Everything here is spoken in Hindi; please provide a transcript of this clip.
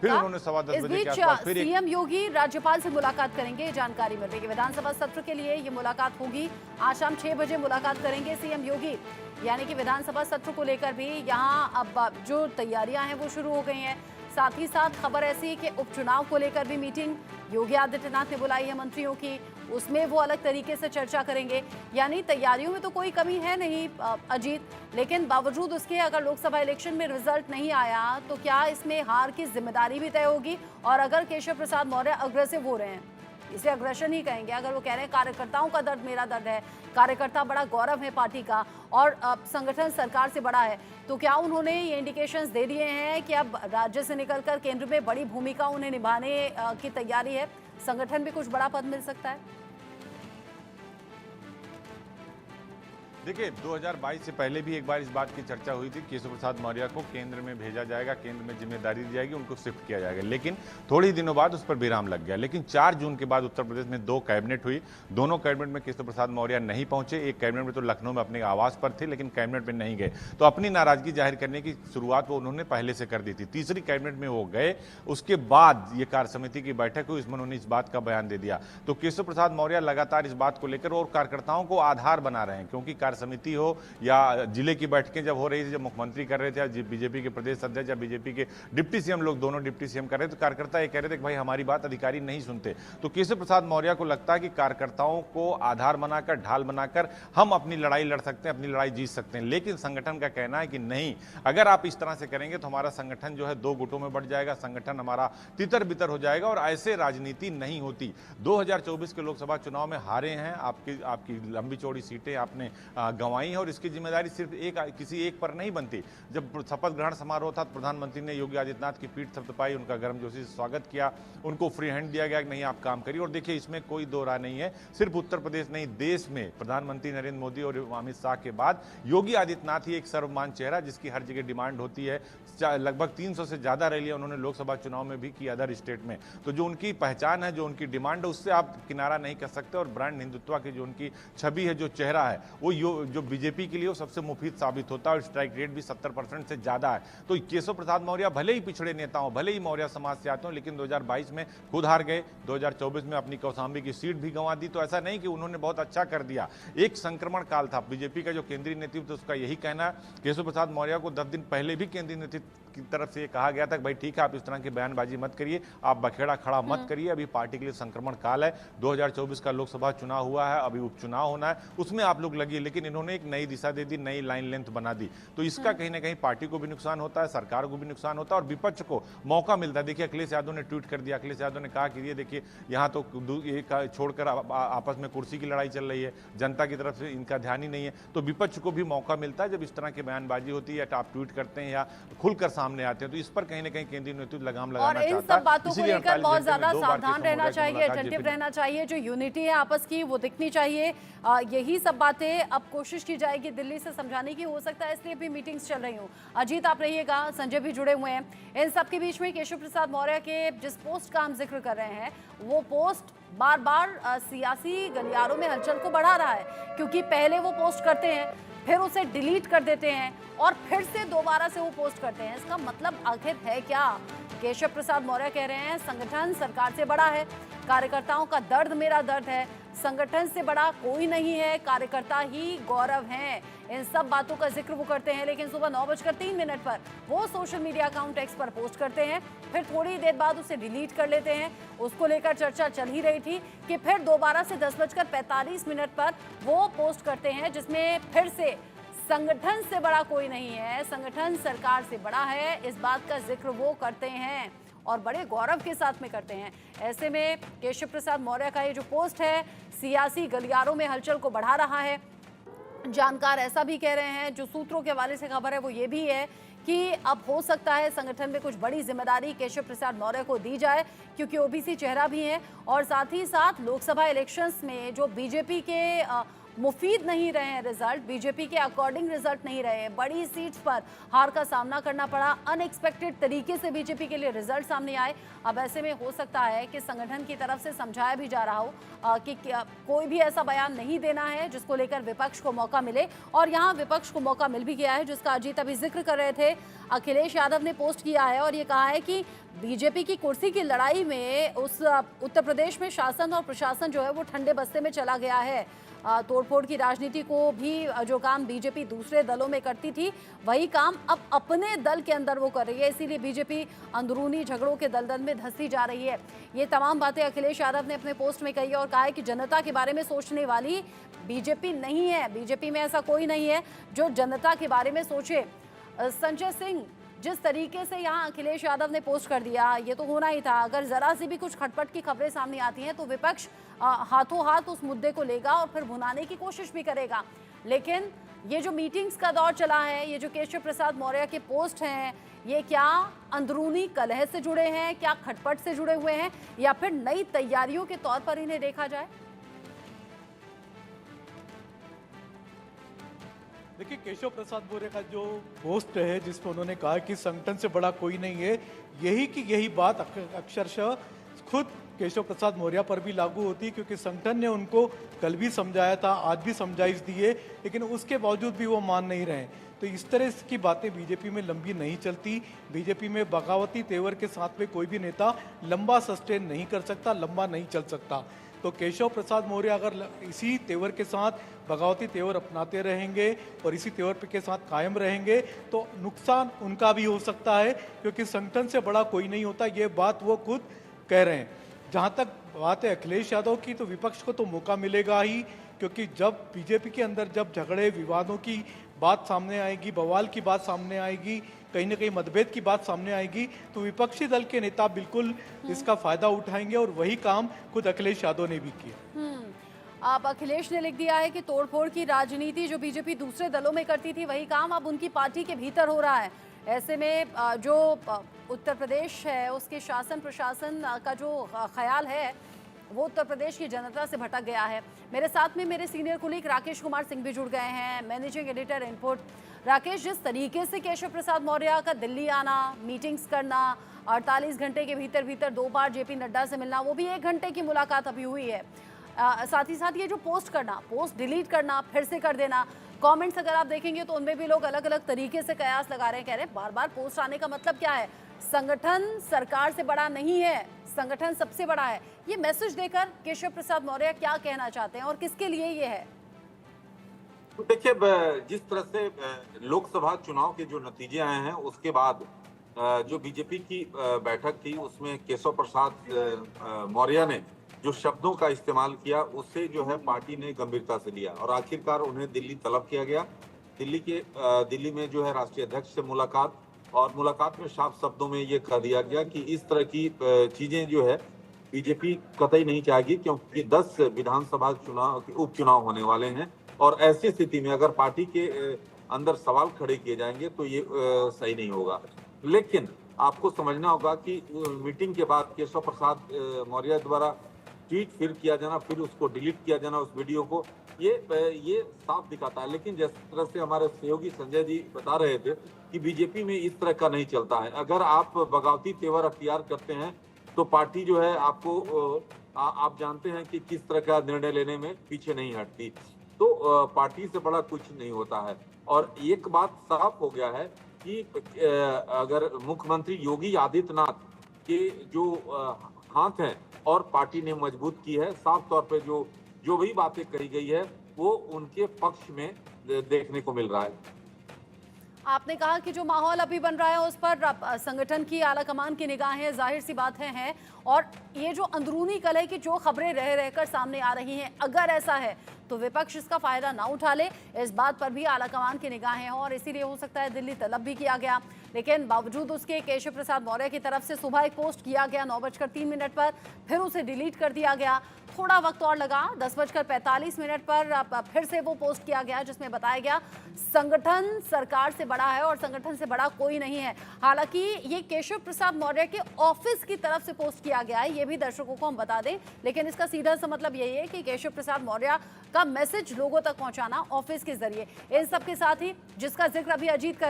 फिर उन्होंने 10:15 इस बजे के बीच आसपास फिर सीएम योगी राज्यपाल से मुलाकात करेंगे। जानकारी मिल रही है विधानसभा सत्र के लिए ये मुलाकात होगी। आज शाम 6 बजे मुलाकात करेंगे सीएम योगी, यानी कि विधानसभा सत्र को लेकर भी यहां अब जो तैयारियां हैं वो शुरू हो गई हैं। साथ ही साथ खबर ऐसी है कि उपचुनाव को लेकर भी मीटिंग योगी आदित्यनाथ ने बुलाई है मंत्रियों की, उसमें वो अलग तरीके से चर्चा करेंगे। यानी तैयारियों में तो कोई कमी है नहीं अजीत, लेकिन बावजूद उसके अगर लोकसभा इलेक्शन में रिजल्ट नहीं आया तो क्या इसमें हार की जिम्मेदारी भी तय होगी? और अगर केशव प्रसाद मौर्य अग्रेसिव हो रहे हैं, इसे अग्रेशन ही कहेंगे, अगर वो कह रहे हैं कार्यकर्ताओं का दर्द मेरा दर्द है, कार्यकर्ता बड़ा गौरव है पार्टी का और संगठन सरकार से बड़ा है, तो क्या उन्होंने ये इंडिकेशंस दे दिए हैं कि अब राज्य से निकलकर केंद्र में बड़ी भूमिका उन्हें निभाने की तैयारी है, संगठन भी कुछ बड़ा पद मिल सकता है? देखिए 2022 से पहले भी एक बार इस बात की चर्चा हुई थी, केशव प्रसाद मौर्य को केंद्र में भेजा जाएगा, केंद्र में जिम्मेदारी दी जाएगी, उनको शिफ्ट किया जाएगा, लेकिन थोड़े ही दिनों बाद उस पर विराम लग गया। लेकिन 4 जून के बाद उत्तर प्रदेश में 2 कैबिनेट हुई, दोनों कैबिनेट में केशव प्रसाद मौर्य नहीं पहुंचे। एक कैबिनेट में तो लखनऊ में अपने आवास पर थे, लेकिन कैबिनेट में नहीं गए, तो अपनी नाराजगी जाहिर करने की शुरुआत वो उन्होंने पहले से कर दी थी। तीसरी कैबिनेट में वो गए, उसके बाद ये कार्य समिति की बैठक हुई, इसमें उन्होंने इस बात का बयान दे दिया। तो केशव प्रसाद मौर्य लगातार इस बात को लेकर और कार्यकर्ताओं को आधार बना रहे हैं, क्योंकि कार्य समिति हो या जिले की बैठकें जब हो रही थी, जब मुख्यमंत्री कर रहे थे, बीजेपी के प्रदेश अध्यक्ष या बीजेपी के डिप्टी सीएम, लोग दोनों डिप्टी सीएम कर रहे थे, तो कार्यकर्ता ये कह रहे थे कि भाई हमारी बात अधिकारी नहीं सुनते। तो केशव प्रसाद मौर्य को लगता है कि कार्यकर्ताओं को आधार बनाकर, ढाल बनाकर हम अपनी लड़ाई लड़ सकते हैं, अपनी लड़ाई जीत सकते हैं। लेकिन संगठन का कहना है कि नहीं, अगर आप इस तरह से करेंगे तो हमारा संगठन जो है 2 गुटों में बढ़ जाएगा, संगठन हमारा तितर बितर हो जाएगा और ऐसे राजनीति नहीं होती। 2024 के लोकसभा चुनाव में हारे हैं, आपकी लंबी चौड़ी सीटें आपने गंवाई हैं और इसकी जिम्मेदारी सिर्फ किसी एक पर नहीं बनती। जब शपथ ग्रहण समारोह था, प्रधानमंत्री ने योगी आदित्यनाथ की पीठ थपथपाई, उनका गर्मजोशी से स्वागत किया, उनको फ्री हैंड दिया गया कि नहीं आप काम करिए। और देखिए इसमें कोई दो राय नहीं है, सिर्फ उत्तर प्रदेश नहीं देश में प्रधानमंत्री नरेंद्र मोदी और अमित शाह के बाद योगी आदित्यनाथ ही एक सर्वमान्य चेहरा, जिसकी हर जगह डिमांड होती है। लगभग 300 से ज्यादा रैलियां उन्होंने लोकसभा चुनाव में भी की अदर स्टेट में। तो जो उनकी पहचान है, जो उनकी डिमांड है, उससे आप किनारा नहीं कर सकते। और ब्रांड हिंदुत्व की जो उनकी छवि है, जो चेहरा है, वो जो बीजेपी के लिए वो सबसे मुफीद साबित होता है और स्ट्राइक रेट भी 70% से ज्यादा है। तो केशव प्रसाद मौर्य भले ही पिछड़े नेता हों, भले ही मौर्य समाज से आते हों, लेकिन 2022 में खुद हार गए, 2024 में अपनी कौशाम्बी की सीट भी गंवा दी। तो ऐसा नहीं कि उन्होंने बहुत अच्छा कर दिया, एक संक्रमण काल था। बीजेपी का जो केंद्रीय नेतृत्व उसका यही कहना है, केशव प्रसाद मौर्य को 10 दिन पहले भी केंद्रीय नेतृत्व की तरफ से ये कहा गया था कि भाई ठीक है, आप इस तरह की बयानबाजी मत करिए, आप बखेड़ा खड़ा मत करिए, अभी पार्टी के लिए संक्रमण काल है, 2024 का लोकसभा चुनाव हुआ है, अभी उपचुनाव होना है, उसमें आप लोग लगिए। लेकिन इन्होंने एक नई दिशा दे दी, नई लाइन लेंथ बना दी। तो इसका कहीं ना कहीं पार्टी को भी नुकसान होता है, सरकार को भी नुकसान होता है और विपक्ष को मौका मिलता है। देखिए अखिलेश यादव ने ट्वीट कर दिया, अखिलेश यादव ने कहा कि ये देखिए यहाँ तो छोड़कर आपस में कुर्सी की लड़ाई चल रही है, जनता की तरफ से इनका ध्यान ही नहीं है। तो विपक्ष को भी मौका मिलता है जब इस तरह की बयानबाजी होती है, या आप ट्वीट करते हैं या खुलकर सामने आते हैं। तो इस पर कहीं ना कहीं केंद्रीय नेतृत्व लगाम लगाना चाहता है। और इन सब बातों को लेकर बहुत ज्यादा सावधान रहना चाहिए, अटेंटिव रहना चाहिए, जो यूनिटी है आपस की वो दिखनी चाहिए। यही सब बातें अब कोशिश की जाएगी दिल्ली से समझाने की, हो सकता है इसलिए भी मीटिंग्स चल रही हूँ। अजीत आप रहिएगा, संजय भी जुड़े हुए हैं। इन सब के बीच में केशव प्रसाद मौर्य के जिस पोस्ट का हम जिक्र कर रहे हैं, वो पोस्ट बार बार सियासी गलियारों में हलचल को बढ़ा रहा है, क्योंकि पहले वो पोस्ट करते हैं, फिर उसे डिलीट कर देते हैं और फिर से दोबारा से वो पोस्ट करते हैं। इसका मतलब आखिर है क्या? केशव प्रसाद मौर्य कह रहे हैं संगठन सरकार से बड़ा है, कार्यकर्ताओं का दर्द मेरा दर्द है, संगठन से बड़ा कोई नहीं है, कार्यकर्ता ही गौरव हैं। इन सब बातों का जिक्र वो करते हैं, लेकिन सुबह 9:03 पर वो सोशल मीडिया अकाउंट एक्स पर पोस्ट करते हैं, फिर थोड़ी देर बाद उसे डिलीट कर लेते हैं। उसको लेकर चर्चा चल ही रही थी कि फिर दोबारा से 10:45 पर वो पोस्ट करते हैं, जिसमें फिर से संगठन से बड़ा कोई नहीं है, संगठन सरकार से बड़ा है, इस बात का जिक्र वो करते हैं और बड़े गौरव के साथ में करते हैं। ऐसे में केशव प्रसाद मौर्य का ये जो पोस्ट है सियासी गलियारों में हलचल को बढ़ा रहा है। जानकार ऐसा भी कह रहे हैं, जो सूत्रों के हवाले से खबर है वो ये भी है कि अब हो सकता है संगठन में कुछ बड़ी जिम्मेदारी केशव प्रसाद मौर्य को दी जाए, क्योंकि ओबीसी चेहरा भी है और साथ ही साथ लोकसभा इलेक्शंस में जो बीजेपी के मुफीद नहीं रहे हैं रिजल्ट, बीजेपी के अकॉर्डिंग रिजल्ट नहीं रहे, बड़ी सीट्स पर हार का सामना करना पड़ा, अनएक्सपेक्टेड तरीके से बीजेपी के लिए रिजल्ट सामने आए। अब ऐसे में हो सकता है कि संगठन की तरफ से समझाया भी जा रहा हो कि कोई भी ऐसा बयान नहीं देना है जिसको लेकर विपक्ष को मौका मिले, और यहाँ विपक्ष को मौका मिल भी गया है, जिसका अजीत अभी जिक्र कर रहे थे। अखिलेश यादव ने पोस्ट किया है और ये कहा है कि बीजेपी की कुर्सी की लड़ाई में उस उत्तर प्रदेश में शासन और प्रशासन जो है वो ठंडे बस्ते में चला गया है। तोड़फोड़ की राजनीति को भी जो काम बीजेपी दूसरे दलों में करती थी वही काम अब अपने दल के अंदर वो कर रही है। इसीलिए बीजेपी अंदरूनी झगड़ों के दलदल में धंसती जा रही है। ये तमाम बातें अखिलेश यादव ने अपने पोस्ट में कही और कहा है कि जनता के बारे में सोचने वाली बीजेपी नहीं है। बीजेपी में ऐसा कोई नहीं है जो जनता के बारे में सोचे। संजय सिंह, जिस तरीके से यहाँ अखिलेश यादव ने पोस्ट कर दिया, ये तो होना ही था। अगर जरा सी भी कुछ खटपट की खबरें सामने आती हैं तो विपक्ष हाथों हाथ उस मुद्दे को लेगा और फिर भुनाने की कोशिश भी करेगा। लेकिन ये जो मीटिंग्स का दौर चला है, ये जो केशव प्रसाद मौर्य के पोस्ट हैं, ये क्या अंदरूनी कलह से जुड़े हैं, क्या खटपट से जुड़े हुए हैं, या फिर नई तैयारियों के तौर पर इन्हें देखा जाए? देखिए, केशव प्रसाद मौर्य का जो पोस्ट है जिसमें उन्होंने कहा कि संगठन से बड़ा कोई नहीं है, यही बात अक्षरशः खुद केशव प्रसाद मौर्य पर भी लागू होती है, क्योंकि संगठन ने उनको कल भी समझाया था, आज भी समझाइश दी है, लेकिन उसके बावजूद भी वो मान नहीं रहे। तो इस तरह की बातें बीजेपी में लंबी नहीं चलती। बीजेपी में बगावती तेवर के साथ में कोई भी नेता लंबा सस्टेन नहीं कर सकता, लंबा नहीं चल सकता। तो केशव प्रसाद मौर्य अगर इसी तेवर के साथ बगावती तेवर अपनाते रहेंगे और इसी तेवर के साथ कायम रहेंगे तो नुकसान उनका भी हो सकता है, क्योंकि संगठन से बड़ा कोई नहीं होता, ये बात वो खुद कह रहे हैं। जहाँ तक बात है अखिलेश यादव की, तो विपक्ष को तो मौका मिलेगा ही, क्योंकि जब बीजेपी के अंदर जब झगड़े विवादों की बात सामने आएगी, बवाल की बात सामने आएगी, कहीं ना कहीं मतभेद की बात सामने आएगी, तो विपक्षी दल के नेता बिल्कुल इसका फायदा उठाएंगे और वही काम खुद अखिलेश यादव ने भी किया। अब अखिलेश ने लिख दिया है कि तोड़फोड़ की राजनीति जो बीजेपी दूसरे दलों में करती थी वही काम अब उनकी पार्टी के भीतर हो रहा है। ऐसे में जो उत्तर प्रदेश है उसके शासन प्रशासन का जो ख्याल है वो उत्तर प्रदेश की जनता से भटक गया है। मेरे साथ में मेरे सीनियर कुलीग राकेश कुमार सिंह भी जुड़ गए हैं, मैनेजिंग एडिटर इनपुट। राकेश, जिस तरीके से केशव प्रसाद मौर्य का दिल्ली आना, मीटिंग्स करना, 48 घंटे के भीतर भीतर 2 बार जेपी नड्डा से मिलना, वो भी 1 घंटे की मुलाकात अभी हुई है, साथ ही साथ ये जो पोस्ट करना, पोस्ट डिलीट करना, फिर से कर देना, कमेंट्स अगर आप देखेंगे तो उनमें भी लोग अलग अलग तरीके से कयास लगा रहे हैं, कह रहे हैं बार बार पोस्ट आने का मतलब क्या है? संगठन सरकार से बड़ा नहीं है, संगठन सबसे बड़ा है। ये मैसेज देकर केशव प्रसाद मौर्य क्या कहना चाहते हैं और किसके लिए ये है? तो देखिए, जिस तरह से लोकसभा चुनाव के जो नतीजे आए हैं उसके बाद जो बीजेपी की बैठक थी उसमें केशव प्रसाद मौर्य ने जो शब्दों का इस्तेमाल किया उससे जो है पार्टी ने गंभीरता से लिया और आखिरकार उन्हें दिल्ली तलब किया गया। दिल्ली में जो है राष्ट्रीय अध्यक्ष से मुलाकात, और मुलाकात में साफ शब्दों में ये कह दिया गया कि इस तरह की चीजें जो है बीजेपी कतई नहीं चाहेगी, क्योंकि 10 विधानसभा उपचुनाव होने वाले हैं और ऐसी स्थिति में अगर पार्टी के अंदर सवाल खड़े किए जाएंगे तो ये सही नहीं होगा। लेकिन आपको समझना होगा कि मीटिंग के बाद केशव प्रसाद मौर्य द्वारा ट्वीट फिर किया जाना, फिर उसको डिलीट किया जाना उस वीडियो को, ये साफ दिखाता है। लेकिन जिस तरह से हमारे सहयोगी संजय जी बता रहे थे कि बीजेपी में इस तरह का नहीं चलता है। अगर आप बगावती तेवर अख्तियार करते हैं तो पार्टी जो है आपको आप जानते हैं कि किस तरह का निर्णय लेने में पीछे नहीं हटती, तो पार्टी से बड़ा कुछ नहीं होता है। और एक बात साफ हो गया है कि अगर मुख्यमंत्री योगी आदित्यनाथ के जो हाथ हैं और पार्टी ने मजबूत की है, साफ तौर पे जो भी बातें कही गई है वो उनके पक्ष में देखने को मिल रहा है। आपने कहा कि जो माहौल अभी बन रहा है उस पर संगठन की आलाकमान की निगाहें जाहिर सी बात हैं, और ये जो अंदरूनी कलह की जो खबरें रह रहकर सामने आ रही हैं, अगर ऐसा है तो विपक्ष इसका फायदा ना उठा ले, इस बात पर भी आलाकमान की निगाहें हों और इसीलिए हो सकता है दिल्ली तलब भी किया गया। लेकिन बावजूद उसके केशव प्रसाद मौर्य की तरफ से सुबह एक पोस्ट किया गया 9:03 पर, फिर उसे डिलीट कर दिया गया। थोड़ा वक्त और लगा, 10:45 पर फिर से वो पोस्ट किया गया जिसमें बताया गया संगठन सरकार से बड़ा है और संगठन से बड़ा कोई नहीं है। हालांकि ये केशव प्रसाद मौर्य के ऑफिस की तरफ से पोस्ट किया गया है, ये भी दर्शकों को हम बता दें, लेकिन इसका सीधा सा मतलब यही है कि केशव प्रसाद मौर्य का मैसेज लोगों तक पहुंचाना ऑफिस के जरिए। इन सब के साथ ही जिसका जिक्र अभी अजीत कर